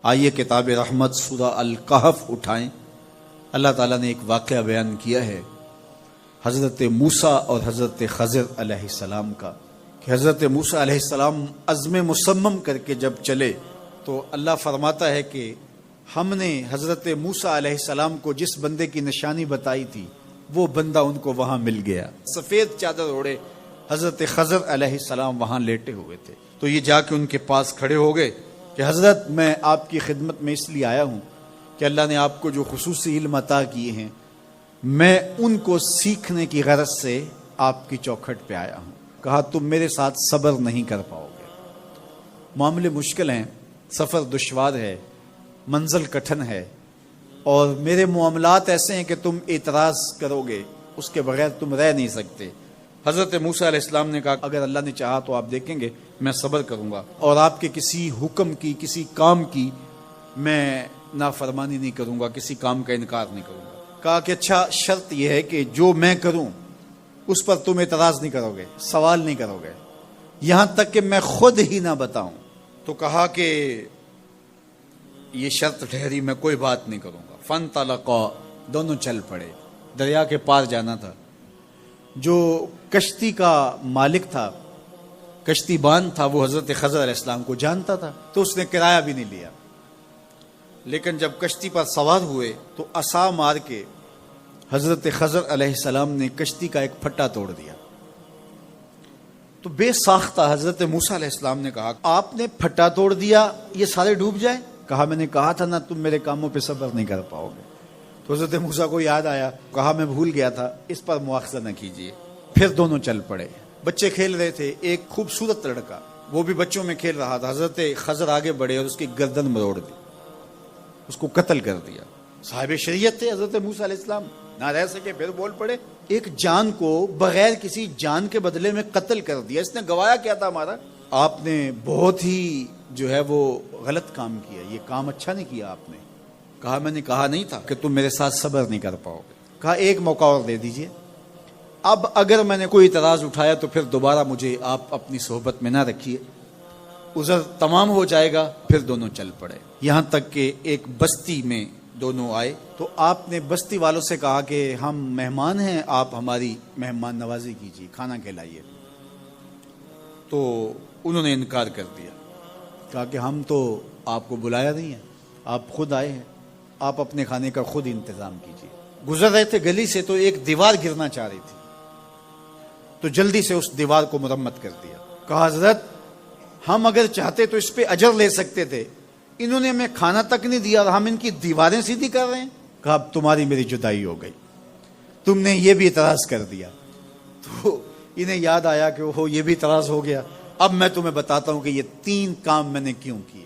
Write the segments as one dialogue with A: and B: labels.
A: آئیے کتاب رحمت سورہ الکہف اٹھائیں۔ اللہ تعالیٰ نے ایک واقعہ بیان کیا ہے حضرت موسیٰ اور حضرت خضر علیہ السلام کا، کہ حضرت موسیٰ علیہ السلام عزم مصمم کر کے جب چلے تو اللہ فرماتا ہے کہ ہم نے حضرت موسیٰ علیہ السلام کو جس بندے کی نشانی بتائی تھی وہ بندہ ان کو وہاں مل گیا۔ سفید چادر اوڑے حضرت خضر علیہ السلام وہاں لیٹے ہوئے تھے، تو یہ جا کے ان کے پاس کھڑے ہو گئے کہ حضرت میں آپ کی خدمت میں اس لیے آیا ہوں کہ اللہ نے آپ کو جو خصوصی علم عطا کیے ہیں میں ان کو سیکھنے کی غرض سے آپ کی چوکھٹ پہ آیا ہوں۔ کہا تم میرے ساتھ صبر نہیں کر پاؤ گے، معاملے مشکل ہیں، سفر دشوار ہے، منزل کٹھن ہے، اور میرے معاملات ایسے ہیں کہ تم اعتراض کرو گے اس کے بغیر تم رہ نہیں سکتے۔ حضرت موسیٰ علیہ السلام نے کہا اگر اللہ نے چاہا تو آپ دیکھیں گے میں صبر کروں گا اور آپ کے کسی حکم کی کسی کام کی میں نافرمانی نہیں کروں گا، کسی کام کا انکار نہیں کروں گا۔ کہا کہ اچھا شرط یہ ہے کہ جو میں کروں اس پر تم اعتراض نہیں کرو گے، سوال نہیں کرو گے، یہاں تک کہ میں خود ہی نہ بتاؤں۔ تو کہا کہ یہ شرط ٹھہری، میں کوئی بات نہیں کروں گا۔ فانطلقا، دونوں چل پڑے، دریا کے پار جانا تھا۔ جو کشتی کا مالک تھا، کشتی بان تھا، وہ حضرت خضر علیہ السلام کو جانتا تھا تو اس نے کرایہ بھی نہیں لیا، لیکن جب کشتی پر سوار ہوئے تو عصا مار کے حضرت خضر علیہ السلام نے کشتی کا ایک پھٹا توڑ دیا۔ تو بے ساختہ حضرت موسیٰ علیہ السلام نے کہا آپ نے پھٹا توڑ دیا، یہ سارے ڈوب جائیں؟ کہا میں نے کہا تھا نا تم میرے کاموں پہ صبر نہیں کر پاؤ گے۔ تو حضرت موسیٰ کو یاد آیا، کہا میں بھول گیا تھا، اس پر مواخذہ نہ کیجیے۔ پھر دونوں چل پڑے، بچے کھیل رہے تھے، ایک خوبصورت لڑکا وہ بھی بچوں میں کھیل رہا تھا۔ حضرت خضر آگے بڑھے اور اس کی گردن مروڑ دی، اس کو قتل کر دیا۔ صاحب شریعت تھے حضرت موسیٰ علیہ السلام، نہ رہ سکے، پھر بول پڑے ایک جان کو بغیر کسی جان کے بدلے میں قتل کر دیا، اس نے گوایا کیا تھا ہمارا؟ آپ نے بہت ہی جو ہے وہ غلط کام کیا، یہ کام اچھا نہیں کیا آپ نے۔ کہا میں نے کہا نہیں تھا کہ تم میرے ساتھ صبر نہیں کر پاؤ گے۔ کہا ایک موقع اور دے دیجئے، اب اگر میں نے کوئی اعتراض اٹھایا تو پھر دوبارہ مجھے آپ اپنی صحبت میں نہ رکھیے، عذر تمام ہو جائے گا۔ پھر دونوں چل پڑے، یہاں تک کہ ایک بستی میں دونوں آئے تو آپ نے بستی والوں سے کہا کہ ہم مہمان ہیں، آپ ہماری مہمان نوازی کیجیے، کھانا کھلائیے۔ تو انہوں نے انکار کر دیا، کہا کہ ہم تو آپ کو بلایا نہیں ہے، آپ خود آئے ہیں، آپ اپنے کھانے کا خود انتظام کیجیے۔ گزر رہے تھے گلی سے تو ایک دیوار گرنا چاہ رہی تھی، تو جلدی سے اس دیوار کو مرمت کر دیا۔ کہا حضرت ہم اگر چاہتے تو اس پہ اجر لے سکتے تھے، انہوں نے ہمیں کھانا تک نہیں دیا اور ہم ان کی دیواریں سیدھی کر رہے ہیں۔ کہا اب تمہاری میری جدائی ہو گئی، تم نے یہ بھی اعتراض کر دیا۔ تو انہیں یاد آیا کہ وہ یہ بھی اعتراض ہو گیا، اب میں تمہیں بتاتا ہوں کہ یہ 3 کام میں نے کیوں کیے۔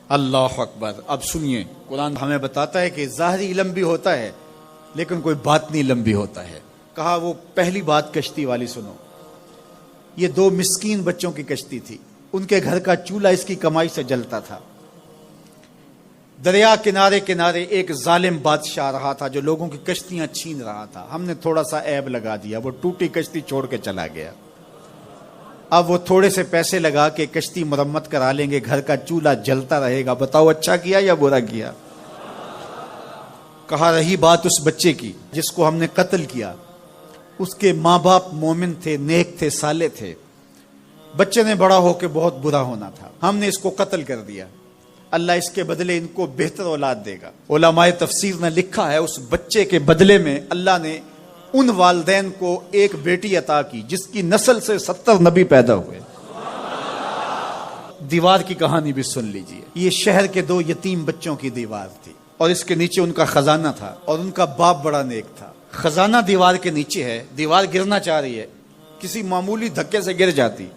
A: اللہ اکبر۔ اب سنیے، قرآن ہمیں بتاتا ہے کہ ظاہری علم بھی ہوتا ہے لیکن کوئی باطنی علم بھی ہوتا ہے۔ کہا وہ پہلی بات کشتی والی سنو، یہ 2 مسکین بچوں کی کشتی تھی، ان کے گھر کا چولہا اس کی کمائی سے جلتا تھا۔ دریا کنارے کنارے ایک ظالم بادشاہ رہا تھا جو لوگوں کی کشتیاں چھین رہا تھا، ہم نے تھوڑا سا عیب لگا دیا، وہ ٹوٹی کشتی چھوڑ کے چلا گیا۔ اب وہ تھوڑے سے پیسے لگا کے کشتی مرمت کرا لیں گے، گھر کا چولہا جلتا رہے گا، بتاؤ اچھا کیا یا برا کیا؟ کہا رہی بات اس بچے کی جس کو ہم نے قتل کیا، اس کے ماں باپ مومن تھے، نیک تھے، صالح تھے، بچے نے بڑا ہو کے بہت برا ہونا تھا، ہم نے اس کو قتل کر دیا، اللہ اس کے بدلے ان کو بہتر اولاد دے گا۔ علماء تفسیر نے لکھا ہے اس بچے کے بدلے میں اللہ نے ان والدین کو ایک بیٹی عطا کی جس کی نسل سے 70 نبی پیدا ہوئے۔ دیوار کی کہانی بھی سن لیجئے، یہ شہر کے 2 یتیم بچوں کی دیوار تھی اور اس کے نیچے ان کا خزانہ تھا اور ان کا باپ بڑا نیک تھا۔ خزانہ دیوار کے نیچے ہے، دیوار گرنا چاہ رہی ہے، کسی معمولی دھکے سے گر جاتی۔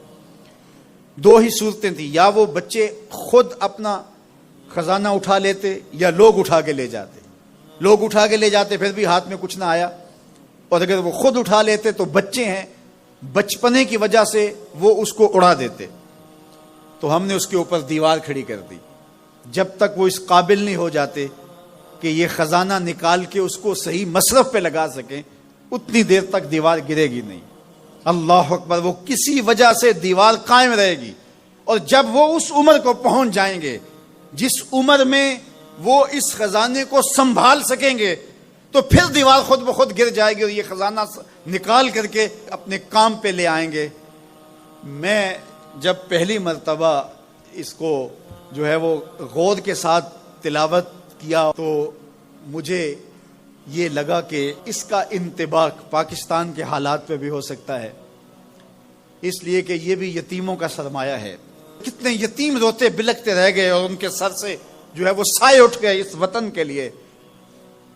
A: 2 ہی صورتیں تھیں، یا وہ بچے خود اپنا خزانہ اٹھا لیتے یا لوگ اٹھا کے لے جاتے۔ لوگ اٹھا کے لے جاتے پھر بھی ہاتھ میں کچھ نہ آیا، اور اگر وہ خود اٹھا لیتے تو بچے ہیں، بچپنے کی وجہ سے وہ اس کو اڑا دیتے۔ تو ہم نے اس کے اوپر دیوار کھڑی کر دی، جب تک وہ اس قابل نہیں ہو جاتے کہ یہ خزانہ نکال کے اس کو صحیح مصرف پہ لگا سکیں، اتنی دیر تک دیوار گرے گی نہیں۔ اللہ اکبر۔ وہ کسی وجہ سے دیوار قائم رہے گی، اور جب وہ اس عمر کو پہنچ جائیں گے جس عمر میں وہ اس خزانے کو سنبھال سکیں گے تو پھر دیوار خود بخود گر جائے گی اور یہ خزانہ نکال کر کے اپنے کام پہ لے آئیں گے۔ میں جب پہلی مرتبہ اس کو جو ہے وہ غور کے ساتھ تلاوت کیا تو مجھے یہ لگا کہ اس کا انطباق پاکستان کے حالات پہ بھی ہو سکتا ہے، اس لیے کہ یہ بھی یتیموں کا سرمایہ ہے۔ کتنے یتیم روتے بلکتے رہ گئے اور ان کے سر سے جو ہے وہ سائے اٹھ گئے اس وطن کے لیے،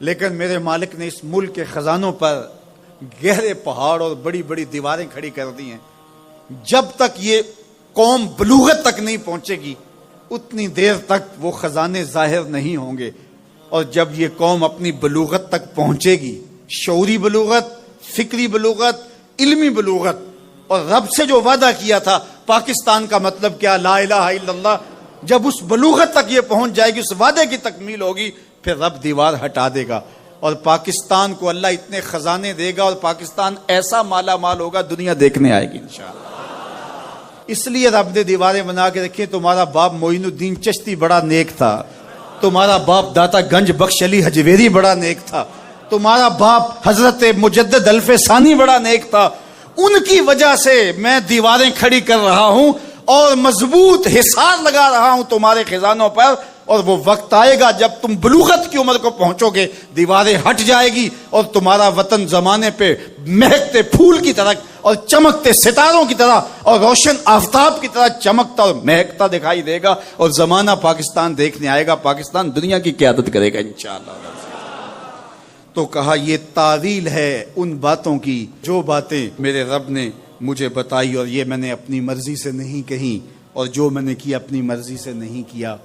A: لیکن میرے مالک نے اس ملک کے خزانوں پر گہرے پہاڑ اور بڑی بڑی دیواریں کھڑی کر دی ہیں۔ جب تک یہ قوم بلوغت تک نہیں پہنچے گی اتنی دیر تک وہ خزانے ظاہر نہیں ہوں گے، اور جب یہ قوم اپنی بلوغت تک پہنچے گی، شعوری بلوغت، فکری بلوغت، علمی بلوغت، اور رب سے جو وعدہ کیا تھا پاکستان کا مطلب کیا، لا الہ الا اللہ، جب اس بلوغت تک یہ پہنچ جائے گی، اس وعدے کی تکمیل ہوگی، پھر رب دیوار ہٹا دے گا اور پاکستان کو اللہ اتنے خزانے دے گا اور پاکستان ایسا مالا مال ہوگا دنیا دیکھنے آئے گی انشاءاللہ۔ اس لیے رب نے دیواریں بنا کے رکھی۔ تمہارا باپ معین الدین چشتی بڑا نیک تھا، تمہارا باپ داتا گنج بخش علی حجویری بڑا نیک تھا، تمہارا باپ حضرت مجدد الف ثانی بڑا نیک تھا، ان کی وجہ سے میں دیواریں کھڑی کر رہا ہوں اور مضبوط حصار لگا رہا ہوں تمہارے خزانوں پر، اور وہ وقت آئے گا جب تم بلوغت کی عمر کو پہنچو گے، دیواریں ہٹ جائے گی اور تمہارا وطن زمانے پہ مہکتے پھول کی طرح اور چمکتے ستاروں کی طرح اور روشن آفتاب کی طرح چمکتا اور مہکتا دکھائی دے گا، اور زمانہ پاکستان دیکھنے آئے گا، پاکستان دنیا کی قیادت کرے گا انشاءاللہ۔ تو کہا یہ تعویل ہے ان باتوں کی جو باتیں میرے رب نے مجھے بتائی، اور یہ میں نے اپنی مرضی سے نہیں کہی، اور جو میں نے کیا اپنی مرضی سے نہیں کیا۔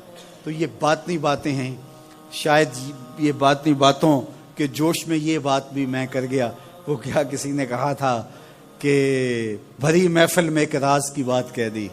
A: تو یہ باطنی باتیں ہیں، شاید یہ باطنی باتوں کے جوش میں یہ بات بھی میں کر گیا۔ وہ کیا کسی نے کہا تھا کہ بھری محفل میں ایک راز کی بات کہہ دی۔